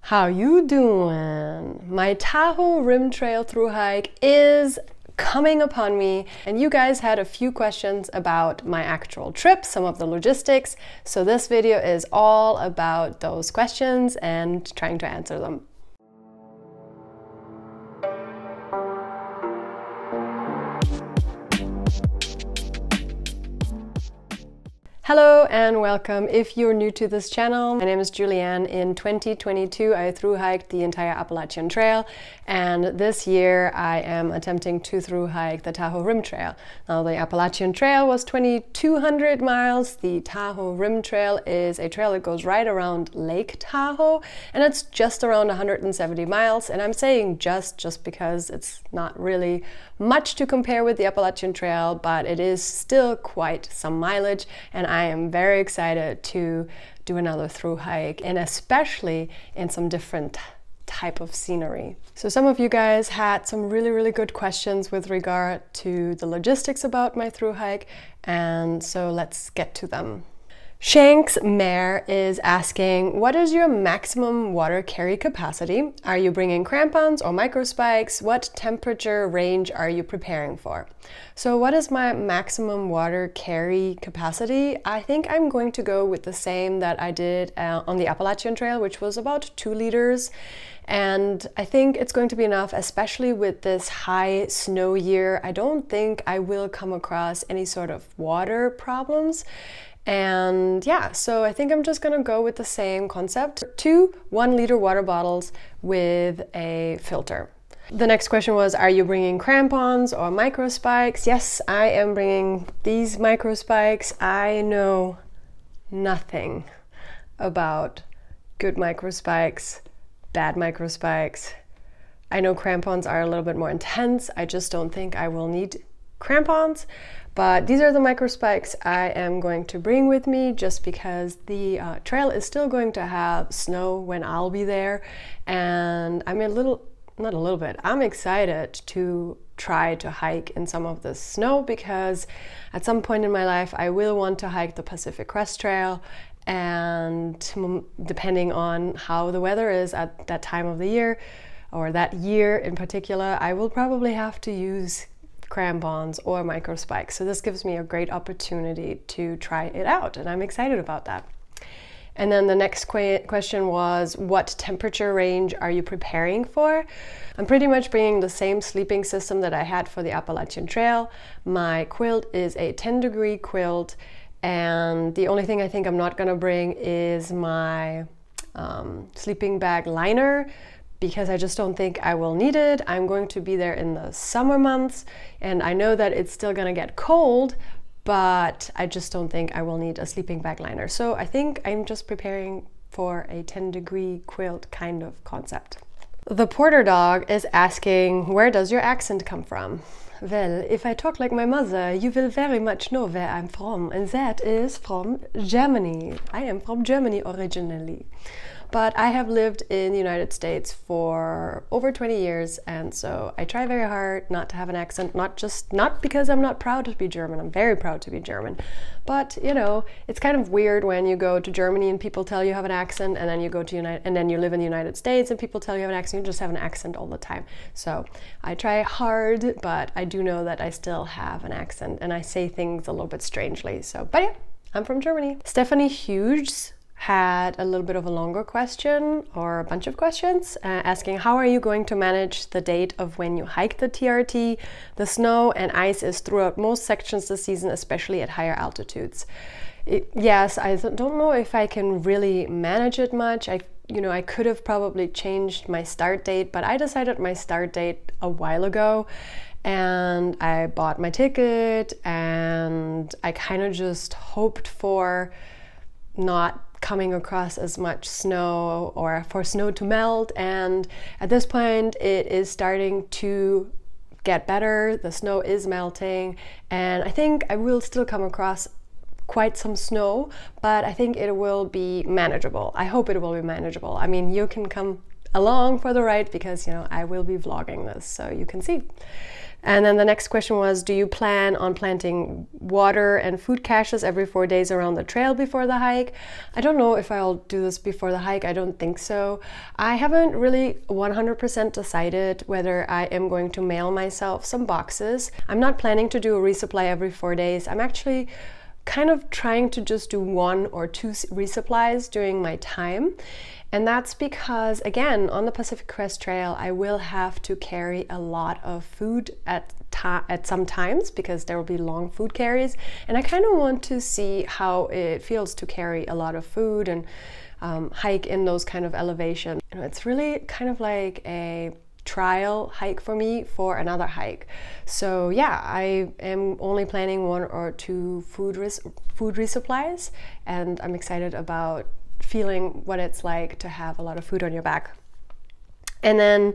How you doing? My Tahoe Rim Trail Thru hike is coming upon me, and you guys had a few questions about my actual trip, some of the logistics, so this video is all about those questions and trying to answer them. Hello and welcome. If you're new to this channel, my name is Julianne. In 2022, I thru hiked the entire Appalachian Trail, and this year I am attempting to thru hike the Tahoe Rim Trail. Now, the Appalachian Trail was 2,200 miles. The Tahoe Rim Trail is a trail that goes right around Lake Tahoe, and it's just around 170 miles. And I'm saying just because it's not really much to compare with the Appalachian Trail, but it is still quite some mileage, and I am very excited to do another thru hike, and especially in some different type of scenery. So some of you guys had some really good questions with regard to the logistics about my thru hike, and so let's get to them. Shanks Mare is asking, what is your maximum water carry capacity? Are you bringing crampons or micro spikes? What temperature range are you preparing for? So what is my maximum water carry capacity? I think I'm going to go with the same that I did on the Appalachian Trail, which was about 2 liters. And I think it's going to be enough, especially with this high snow year. I don't think I will come across any sort of water problems. And yeah, so I think I'm just gonna go with the same concept. 2 1-liter water bottles with a filter. The next question was, are you bringing crampons or micro spikes? Yes, I am bringing these micro spikes. I know nothing about good micro spikes, bad micro spikes. I know crampons are a little bit more intense. I just don't think I will need crampons. But these are the micro spikes I am going to bring with me, just because the trail is still going to have snow when I'll be there. And I'm I'm excited to try to hike in some of the snow, because at some point in my life I will want to hike the Pacific Crest Trail. And depending on how the weather is at that time of the year, or that year in particular, I will probably have to use crampons or micro spikes. So this gives me a great opportunity to try it out, and I'm excited about that. And then the next question was, what temperature range are you preparing for? I'm pretty much bringing the same sleeping system that I had for the Appalachian Trail. My quilt is a 10-degree quilt, and the only thing I think I'm not gonna bring is my sleeping bag liner, because I just don't think I will need it. I'm going to be there in the summer months, and I know that it's still gonna get cold, but I just don't think I will need a sleeping bag liner. So I think I'm just preparing for a 10-degree quilt kind of concept. The Porter Dog is asking, where does your accent come from? Well, if I talk like my mother, you will very much know where I'm from, and that is from Germany. I am from Germany originally. But I have lived in the United States for over 20 years, and so I try very hard not to have an accent, not because I'm not proud to be German. I'm very proud to be German. But, you know, it's kind of weird when you go to Germany and people tell you have an accent, and then you go to and then you live in the United States and people tell you have an accent. You just have an accent all the time. So I try hard, but I do know that I still have an accent, and I say things a little bit strangely. So, but yeah, I'm from Germany. Stephanie Hughes had a little bit of a longer question, or a bunch of questions, asking, how are you going to manage the date of when you hike the TRT? The snow and ice is throughout most sections this season, especially at higher altitudes. Yes, I don't know if I can really manage it much. I could have probably changed my start date, but I decided my start date a while ago, and I bought my ticket, and I kind of just hoped for not coming across as much snow, or for snow to melt. And at this point it is starting to get better. The snow is melting, and I think I will still come across quite some snow, but I think it will be manageable. I hope it will be manageable. I mean, you can come along for the ride because, you know, I will be vlogging this so you can see. And then the next question was, do you plan on planting water and food caches every 4 days around the trail before the hike? I don't know if I'll do this before the hike. I don't think so. I haven't really 100% decided whether I am going to mail myself some boxes. I'm not planning to do a resupply every 4 days. I'm actually kind of trying to just do 1 or 2 resupplies during my time. And that's because, again, on the Pacific Crest Trail, I will have to carry a lot of food at some times because there will be long food carries. And I kind of want to see how it feels to carry a lot of food and hike in those kind of elevations. You know, it's really kind of like a trial hike for me for another hike. So yeah, I am only planning 1 or 2 food resupplies, and I'm excited about feeling what it's like to have a lot of food on your back. And then,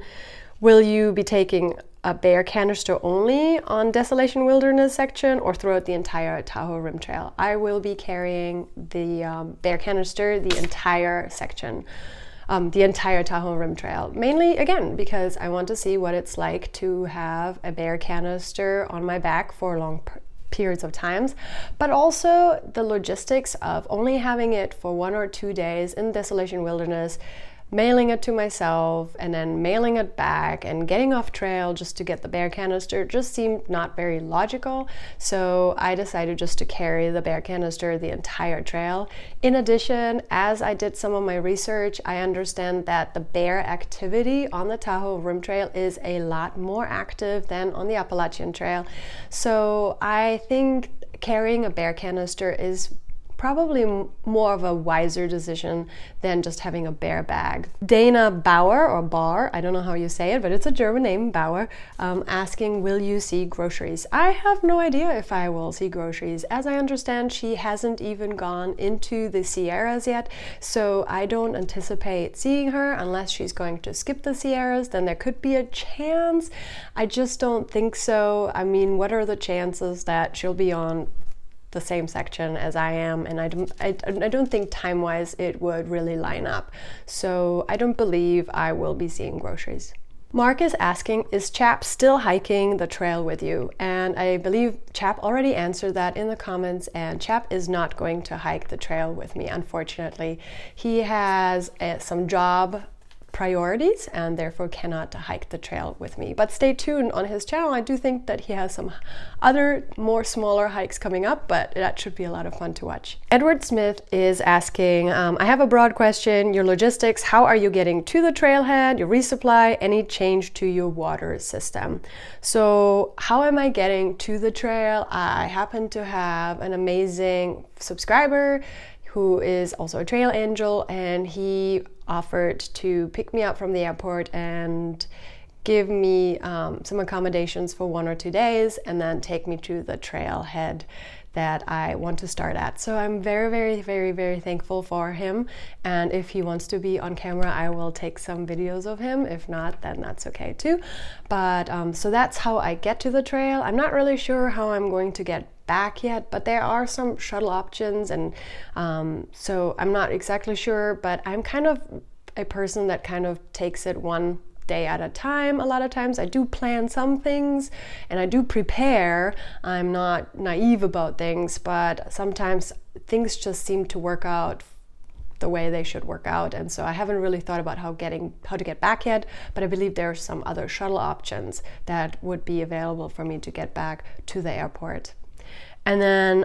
will you be taking a bear canister only on Desolation Wilderness section or throughout the entire Tahoe Rim Trail? I will be carrying the bear canister the entire section, the entire Tahoe Rim Trail. Mainly, again, because I want to see what it's like to have a bear canister on my back for long periods of times, but also the logistics of only having it for 1 or 2 days in Desolation Wilderness, mailing it to myself and then mailing it back and getting off trail just to get the bear canister just seemed not very logical. So I decided just to carry the bear canister the entire trail. In addition, as I did some of my research, I understand that the bear activity on the Tahoe Rim Trail is a lot more active than on the Appalachian Trail. So I think carrying a bear canister is probably more of a wiser decision than just having a bear bag. Dana Bauer, or Bar, I don't know how you say it, but it's a German name, Bauer, asking, will you see groceries? I have no idea if I will see groceries. As I understand, she hasn't even gone into the Sierras yet, so I don't anticipate seeing her unless she's going to skip the Sierras. Then there could be a chance. I just don't think so. I mean, what are the chances that she'll be on the same section as I am? And I don't think time-wise it would really line up. So I don't believe I will be seeing groceries. Mark is asking, is Chap still hiking the trail with you? And I believe Chap already answered that in the comments, and Chap is not going to hike the trail with me, unfortunately. He has some job priorities and therefore cannot hike the trail with me. But stay tuned on his channel. I do think that he has some other more smaller hikes coming up, but that should be a lot of fun to watch. Edward Smith is asking, I have a broad question. Your logistics, how are you getting to the trailhead, your resupply, any change to your water system? So how am I getting to the trail? I happen to have an amazing subscriber who is also a trail angel, and he offered to pick me up from the airport and give me some accommodations for 1 or 2 days and then take me to the trailhead that I want to start at. So I'm very, very, very, very thankful for him. And if he wants to be on camera, I will take some videos of him. If not, then that's okay too. But so that's how I get to the trail. I'm not really sure how I'm going to get back yet, but there are some shuttle options, and so I'm not exactly sure, but I'm kind of a person that kind of takes it 1 day at a time. A lot of times I do plan some things and I do prepare. I'm not naive about things, but sometimes things just seem to work out the way they should work out, and so I haven't really thought about how to get back yet, but I believe there are some other shuttle options that would be available for me to get back to the airport. And then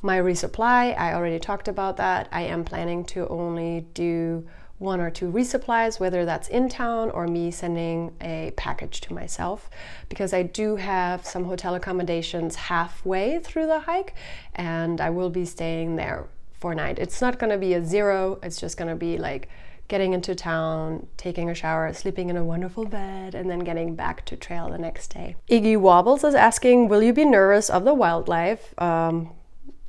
my resupply, I already talked about that. I am planning to only do 1 or 2 resupplies, whether that's in town or me sending a package to myself, because I do have some hotel accommodations halfway through the hike, and I will be staying there for a night. It's not going to be a 0, it's just going to be like getting into town, taking a shower, sleeping in a wonderful bed, and then getting back to trail the next day. Iggy Wobbles is asking, will you be nervous of the wildlife,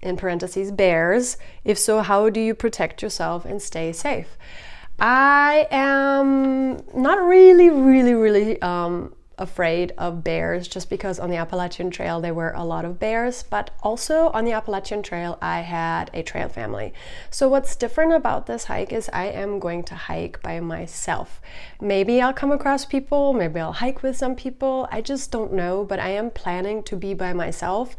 in parentheses, bears? If so, how do you protect yourself and stay safe? I am not really afraid of bears, just because on the Appalachian Trail there were a lot of bears, but also on the Appalachian Trail I had a trail family. So what's different about this hike is I am going to hike by myself. Maybe I'll come across people, maybe I'll hike with some people, I just don't know, but I am planning to be by myself.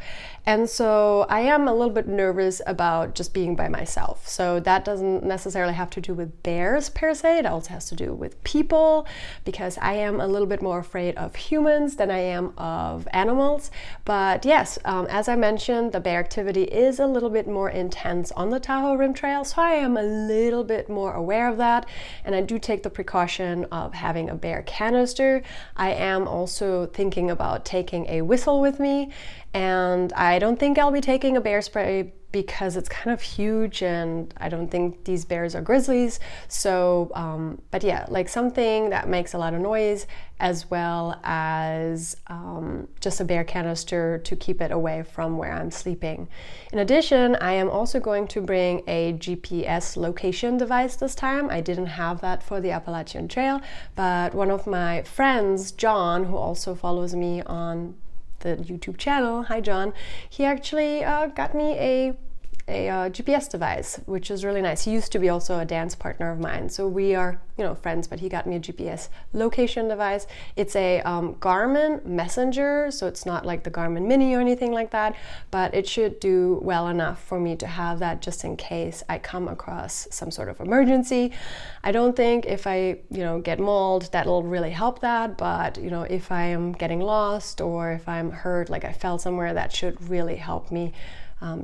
And so I am a little bit nervous about just being by myself. So that doesn't necessarily have to do with bears per se, it also has to do with people, because I am a little bit more afraid of humans than I am of animals. But yes, as I mentioned, the bear activity is a little bit more intense on the Tahoe Rim Trail, so I am a little bit more aware of that, and I do take the precaution of having a bear canister. I am also thinking about taking a whistle with me, and I don't think I'll be taking a bear spray because it's kind of huge and I don't think these bears are grizzlies. So, but yeah, like something that makes a lot of noise, as well as just a bear canister to keep it away from where I'm sleeping. In addition, I am also going to bring a GPS location device this time. I didn't have that for the Appalachian Trail, but one of my friends, John, who also follows me on the YouTube channel, hi John, he actually got me a GPS device, which is really nice. He used to be also a dance partner of mine, so we are, you know, friends, but he got me a GPS location device. It's a Garmin Messenger, so it's not like the Garmin Mini or anything like that, but it should do well enough for me to have that just in case I come across some sort of emergency. I don't think if I, you know, get mauled, that'll really help that, but, you know, if I am getting lost or if I'm hurt, like I fell somewhere, that should really help me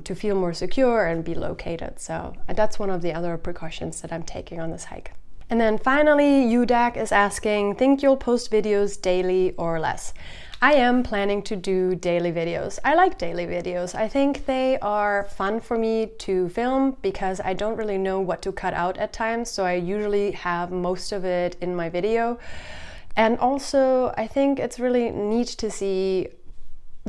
to feel more secure and be located. So that's one of the other precautions that I'm taking on this hike. And then finally, UDAC is asking, think you'll post videos daily or less? I am planning to do daily videos. I like daily videos. I think they are fun for me to film because I don't really know what to cut out at times, so I usually have most of it in my video. And also, I think it's really neat to see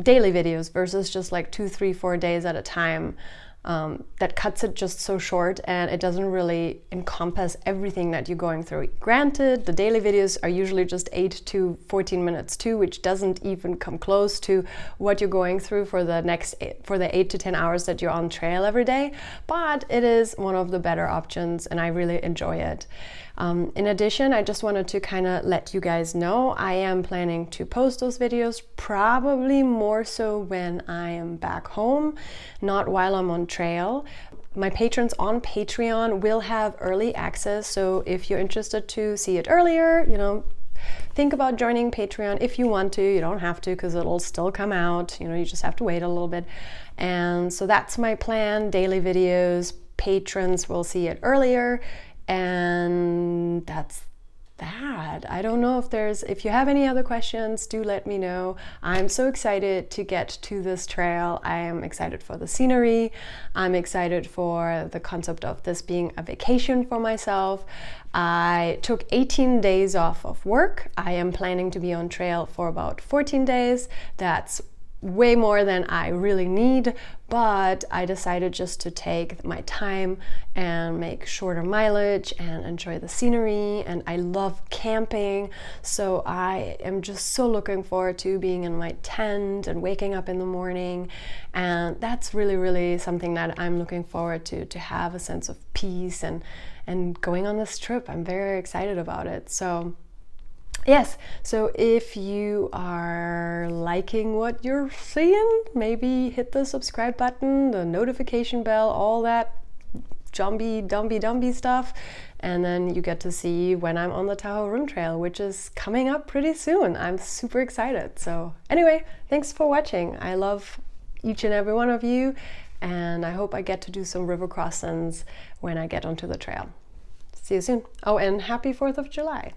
daily videos versus just like 2, 3, 4 days at a time. That cuts it just so short and it doesn't really encompass everything that you're going through. Granted, the daily videos are usually just 8 to 14 minutes too, which doesn't even come close to what you're going through for the 8 to 10 hours that you're on trail every day, but it is one of the better options and I really enjoy it. In addition, I just wanted to kind of let you guys know I am planning to post those videos probably more so when I am back home, not while I'm on trail. My patrons on Patreon will have early access, so if you're interested to see it earlier, you know, think about joining Patreon if you want to. You don't have to because it'll still come out, you know, you just have to wait a little bit. And so that's my plan, daily videos. Patrons will see it earlier. And that's that. I don't know if you have any other questions, do let me know. I'm so excited to get to this trail. I am excited for the scenery. I'm excited for the concept of this being a vacation for myself. I took 18 days off of work. I am planning to be on trail for about 14 days. That's way more than I really need, but I decided just to take my time and make shorter mileage and enjoy the scenery, and I love camping, so I am just so looking forward to being in my tent and waking up in the morning, and that's really something that I'm looking forward to have a sense of peace and going on this trip. I'm very excited about it. So yes, so if you are liking what you're seeing, maybe hit the subscribe button, the notification bell, all that dumby stuff, and then you get to see when I'm on the Tahoe Rim Trail, which is coming up pretty soon. I'm super excited. So anyway, thanks for watching. I love each and every one of you, and I hope I get to do some river crossings when I get onto the trail. See you soon. Oh, and happy 4th of July.